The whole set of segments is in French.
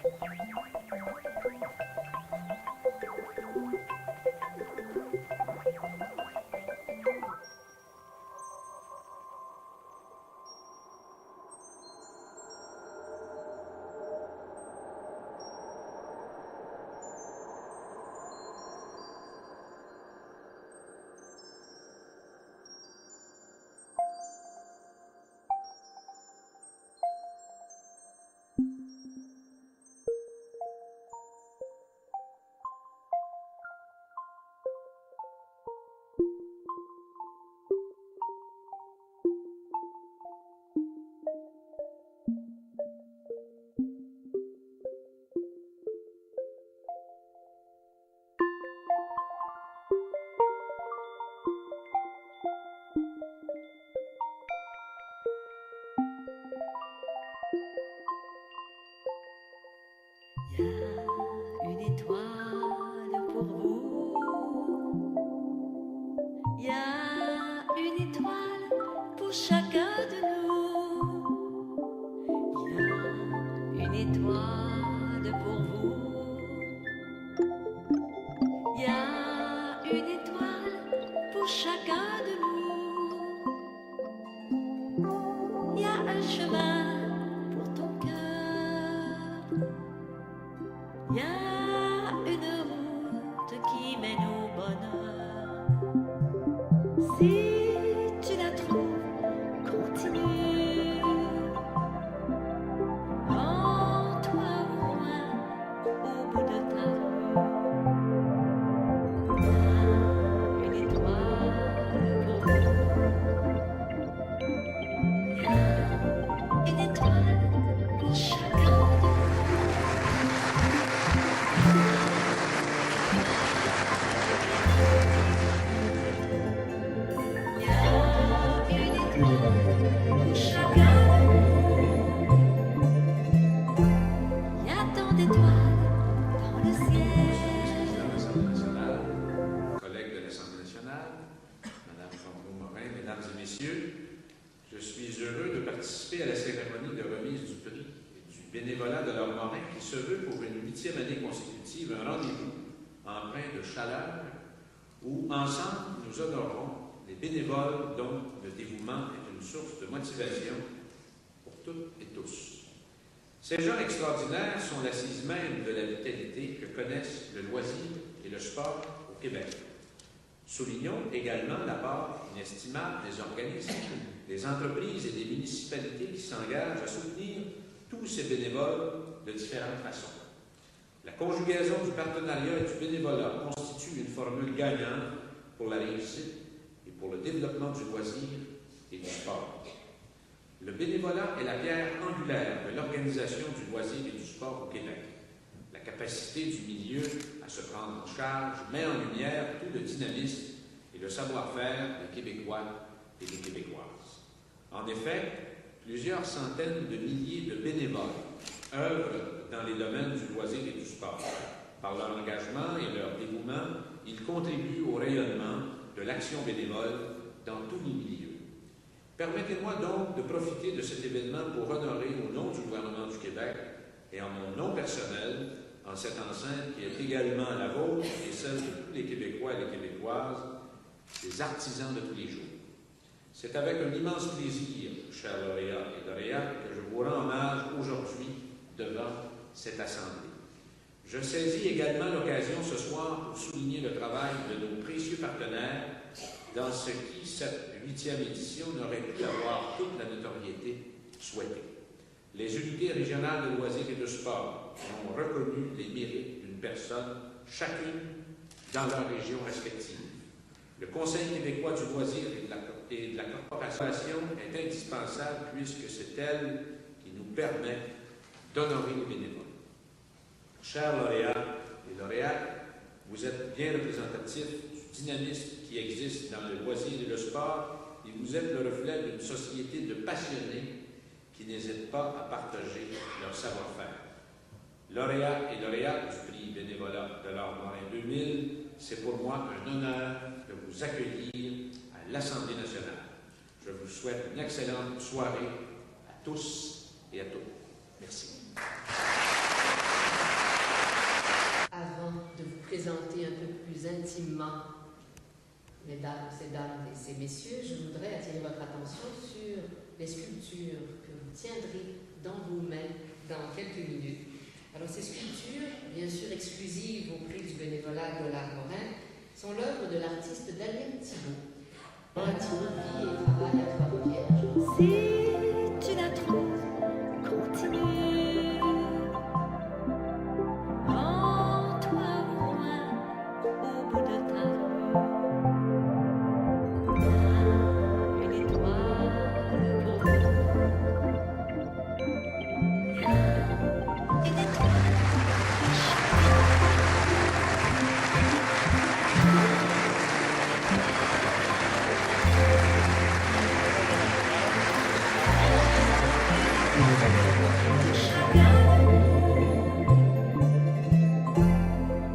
Il y a une étoile pour vous. Il y a une étoile pour chacun de nous. Il y a une étoile pour vous. Il y a une étoile pour chacun de nous. Il y a un chemin pour ton cœur. Il y a une route qui mène au bonheur. Si tu la trouves, continue. Rends-toi au loin, au bout de ta rue. Il y a une étoile pour vous. Il y a une étoile pour chacun. Collègues de l'Assemblée nationale, Madame Chambreau-Morin, Mesdames et Messieurs, je suis heureux de participer à la cérémonie de remise du prix et du bénévolat de l'Ordre Morin qui se veut pour une 8e année consécutive un rendez-vous empreint de chaleur où, ensemble, nous honorerons les bénévoles dont le dévouement est une source de motivation pour toutes et tous. Ces gens extraordinaires sont l'assise même de la vitalité que connaissent le loisir et le sport au Québec. Soulignons également la part inestimable des organismes, des entreprises et des municipalités qui s'engagent à soutenir tous ces bénévoles de différentes façons. La conjugaison du partenariat et du bénévolat constitue une formule gagnante pour la réussite et pour le développement du loisir et du sport. Le bénévolat est la pierre angulaire de l'organisation du loisir et du sport au Québec. La capacité du milieu à se prendre en charge met en lumière tout le dynamisme et le savoir-faire des Québécois et des Québécoises. En effet, plusieurs centaines de milliers de bénévoles œuvrent dans les domaines du loisir et du sport. Par leur engagement et leur dévouement, ils contribuent au rayonnement de l'action bénévole dans tous les milieux. Permettez-moi donc de profiter de cet événement pour honorer au nom du gouvernement du Québec et en mon nom personnel, en cette enceinte qui est également la vôtre et celle de tous les Québécois et les Québécoises, les artisans de tous les jours. C'est avec un immense plaisir, chers lauréats et lauréates, que je vous rends hommage aujourd'hui devant cette Assemblée. Je saisis également l'occasion ce soir pour souligner le travail de nos précieux partenaires dans ce qui, cette 8e édition, n'aurait pu avoir toute la notoriété souhaitée. Les unités régionales de loisirs et de sport ont reconnu les mérites d'une personne, chacune dans leur région respective. Le Conseil québécois du loisir et de la corporation est indispensable puisque c'est elle qui nous permet d'honorer les bénévoles. Chers lauréats et lauréates, vous êtes bien représentatifs du dynamisme qui existe dans le loisir et le sport et vous êtes le reflet d'une société de passionnés qui n'hésitent pas à partager leur savoir-faire. Lauréats et lauréates du prix bénévolat de l'Ordre Morin 2000, c'est pour moi un honneur de vous accueillir à l'Assemblée nationale. Je vous souhaite une excellente soirée à tous et à toutes. Merci. présenter un peu plus intimement ces dames et ces messieurs, je voudrais attirer votre attention sur les sculptures que vous tiendrez dans vos mains dans quelques minutes. Alors ces sculptures, bien sûr exclusives au prix du bénévolat de l'art Morin, sont l'œuvre de l'artiste Daniel Thibault. Thibault vit et travaille à Trois-Rivières. Si tu la trouves, continue. Rends-toi au loin, au bout de ta rue. Une étoile pour vous. Une étoile.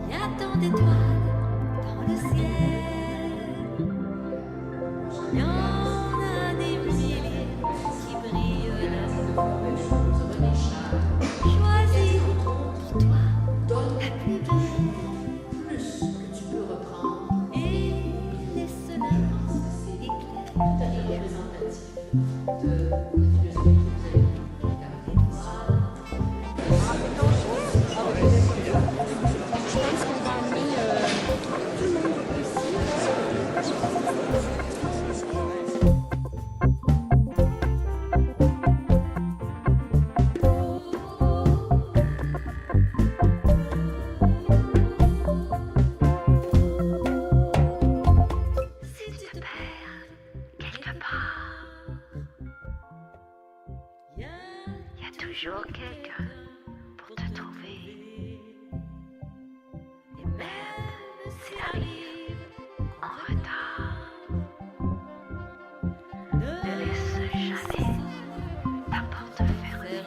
Il y a tant d'étoiles dans le ciel. Il y en a des milliers qui brillent là-haut. Choisis pour toi la plus belle Plus que tu peux reprendre, et laisse-la éclairer. tout à fait représentatif de la philosophie que vous avez Si tu te perds quelque part, il y a toujours quelqu'un pour te trouver. Et même s'il arrive en retard, ne laisse jamais ta porte fermée.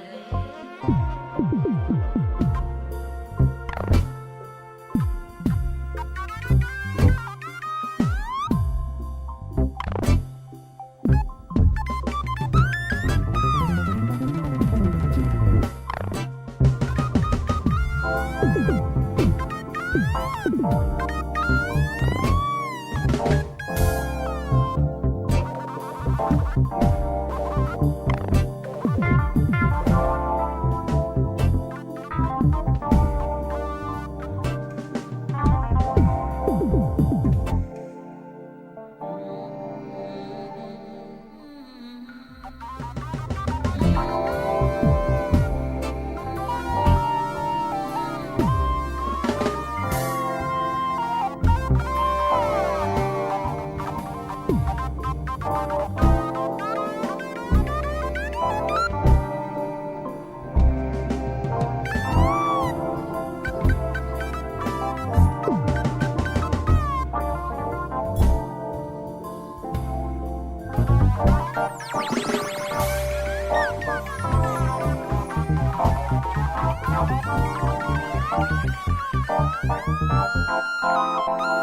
Thank you.